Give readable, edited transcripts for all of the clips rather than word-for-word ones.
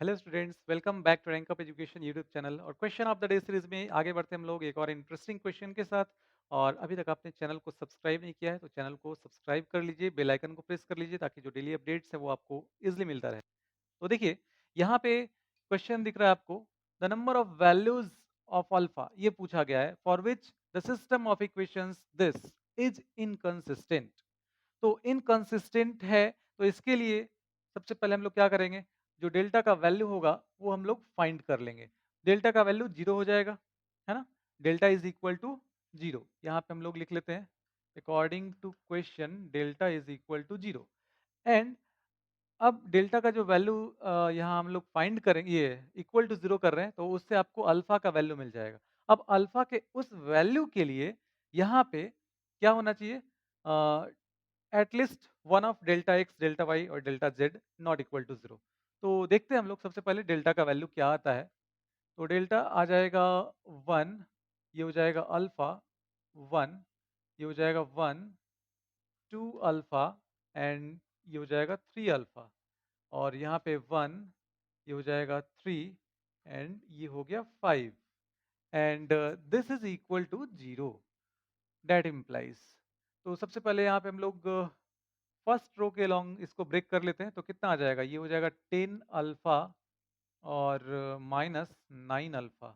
Hello students, welcome back to Rank Up Education YouTube channel. और question of the day series में आगे बढ़ते हम लोग एक और इंटरेस्टिंग क्वेश्चन के साथ। और अभी तक आपने चैनल को सब्सक्राइब नहीं किया है तो चैनल को सब्सक्राइब कर लीजिए, बेल आइकन को प्रेस कर लीजिए ताकि जो डेली अपडेट्स है वो आपको इजीली मिलता रहे। तो देखिए, यहाँ पे क्वेश्चन दिख रहा है आपको, the number of values of alpha ये पूछा गया है for which the system of equations this is inconsistent. तो इनकंसिस्टेंट है, तो इसके लिए सबसे पहले हम लोग क्या करेंगे, जो डेल्टा का वैल्यू होगा वो हम लोग फाइंड कर लेंगे। डेल्टा का वैल्यू जीरो हो जाएगा, है ना। Delta is equal to zero, यहाँ पे हम लोग लिख लेते हैं according to question delta is equal to zero. And अब डेल्टा का जो वैल्यू यहाँ हम लोग फाइंड करेंगे, ये इक्वल टू जीरो कर रहे हैं, तो उससे आपको अल्फा का वैल्यू मिल जाएगा। अब अल्फा के उस वैल्यू के लिए यहाँ पे क्या होना चाहिए, at least one of delta X, delta Y और delta Z not equal to zero. तो देखते हैं हम लोग सबसे पहले डेल्टा का वैल्यू क्या आता है। तो डेल्टा आ जाएगा वन, ये हो जाएगा अल्फा वन, ये हो जाएगा वन, टू अल्फा एंड ये हो जाएगा थ्री अल्फा। और यहाँ पे वन, ये हो जाएगा थ्री एंड ये हो गया five. And this is equal to zero, that implies. तो सबसे पहले यहाँ पे हम लोग फर्स्ट रो के लॉन्ग इसको ब्रेक कर लेते हैं, तो कितना आ जाएगा, ये हो जाएगा टेन अल्फा और माइनस नाइन अल्फा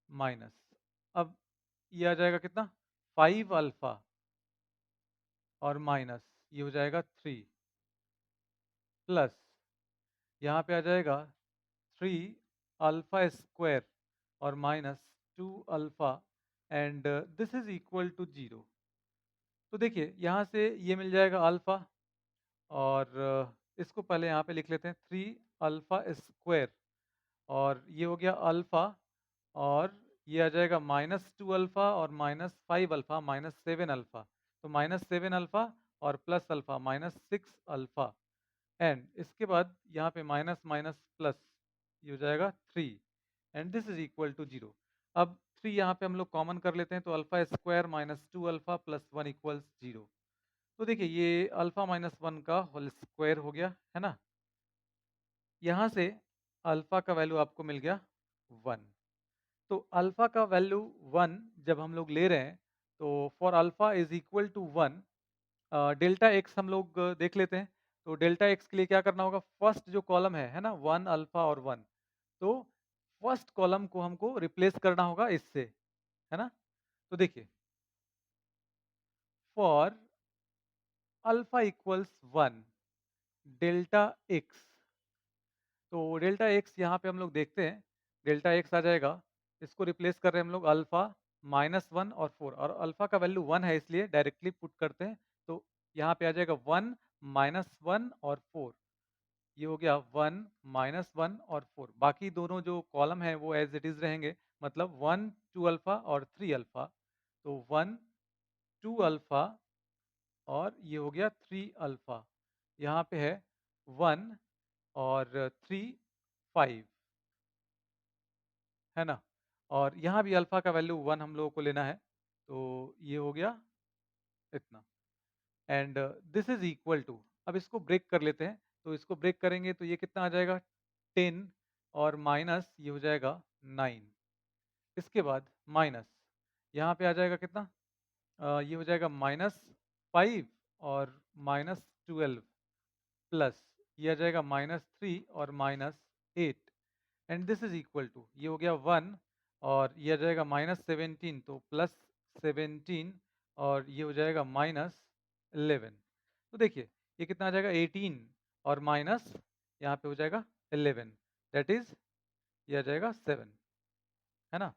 माइनस, अब ये आ जाएगा कितना, फाइव अल्फा और माइनस ये हो जाएगा थ्री, प्लस यहाँ पे आ जाएगा थ्री अल्फा स्क्वायर और minus two alpha and this is equal to zero. तो देखिए यहाँ से ये मिल जाएगा अल्फा और इसको पहले यहाँ पे लिख लेते हैं थ्री अल्फा स्क्वायर और ये हो गया अल्फा और ये आ जाएगा माइनस टू अल्फा और minus five alpha minus seven alpha. तो माइनस सेवन अल्फा और plus alpha minus six alpha and इसके बाद यहाँ पे माइनस माइनस प्लस ये हो जाएगा three and this is equal to zero. अब थ्री यहाँ पे हम लोग कॉमन कर लेते हैं, तो alpha square minus two alpha plus one equals zero. तो देखिए ये अल्फा माइनस वन का होल स्क्वायर हो गया, है ना। यहाँ से अल्फा का वैल्यू आपको मिल गया वन। तो अल्फा का वैल्यू वन जब हम लोग ले रहे हैं, तो for alpha is equal to one, delta X हम लोग देख लेते हैं। तो डेल्टा एक्स के लिए क्या करना होगा, फर्स्ट जो कॉलम है ना, वन अल्फा और वन, तो फर्स्ट कॉलम को हमको रिप्लेस करना होगा इससे, है ना। तो देखिए for alpha equals one delta x, तो डेल्टा एक्स यहाँ पे हम लोग देखते हैं, डेल्टा एक्स आ जाएगा, इसको रिप्लेस कर रहे हैं हम लोग अल्फा माइनस वन और फोर, और अल्फा का वैल्यू वन है इसलिए डायरेक्टली पुट करते हैं। तो यहाँ पे आ जाएगा वन माइनस वन और फोर, ये हो गया वन माइनस वन और फोर। बाकी दोनों जो कॉलम है वो एज इट इज रहेंगे, मतलब वन टू अल्फा और थ्री अल्फा। तो वन टू अल्फा और ये हो गया थ्री अल्फा, यहाँ पे है वन और थ्री फाइव, है ना। और यहाँ भी अल्फा का वैल्यू वन हम लोगों को लेना है, तो ये हो गया इतना and this is equal to, अब इसको ब्रेक कर लेते हैं। तो इसको ब्रेक करेंगे तो ये कितना आ जाएगा, टेन और माइनस ये हो जाएगा नाइन। इसके बाद माइनस यहाँ पे आ जाएगा कितना, ये हो जाएगा माइनस फाइव और माइनस ट्वेल्व, प्लस ये आ जाएगा माइनस थ्री और minus eight and this is equal to, ये हो गया वन और ये आ जाएगा माइनस सेवेंटीन, तो प्लस सेवेंटीन और ये हो जाएगा माइनस इलेवन। तो देखिए ये कितना आ जाएगा, एटीन और माइनस यहाँ पे हो जाएगा इलेवन, दैट इज ये आ जाएगा सेवन, है ना।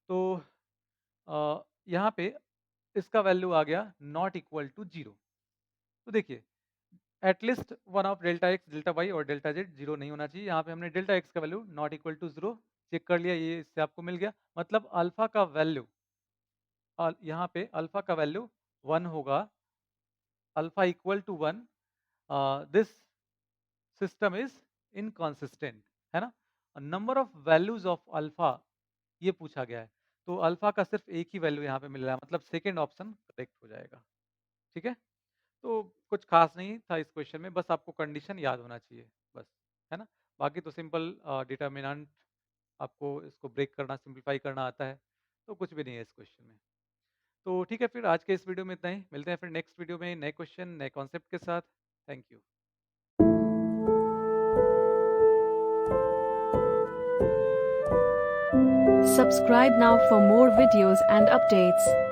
तो यहाँ पे इसका वैल्यू आ गया नॉट इक्वल टू जीरो। तो देखिए at least one of delta X, delta Y और डेल्टा जेड जीरो नहीं होना चाहिए। यहाँ पे हमने डेल्टा एक्स का value not equal to zero check कर लिया, ये इससे आपको मिल गया। मतलब अल्फा का वैल्यू, यहाँ पे अल्फा का वैल्यू वन होगा, alpha equal to one, this system is inconsistent, है ना। Number of values of alpha ये पूछा गया है, तो अल्फा का सिर्फ एक ही वैल्यू यहाँ पे मिल रहा है, मतलब सेकेंड ऑप्शन करेक्ट हो जाएगा। ठीक है, तो कुछ खास नहीं था इस क्वेश्चन में, बस आपको कंडीशन याद होना चाहिए बस, है ना। बाकी तो सिंपल डिटर्मिनेंट आपको इसको ब्रेक करना, सिंप्लीफाई करना आता है, तो कुछ भी नहीं है इस क्वेश्चन में। तो ठीक है, फिर आज के इस वीडियो में इतना ही। मिलते हैं फिर नेक्स्ट वीडियो में नए क्वेश्चन, नए कॉन्सेप्ट के साथ। Thank you. Subscribe now for more videos and updates.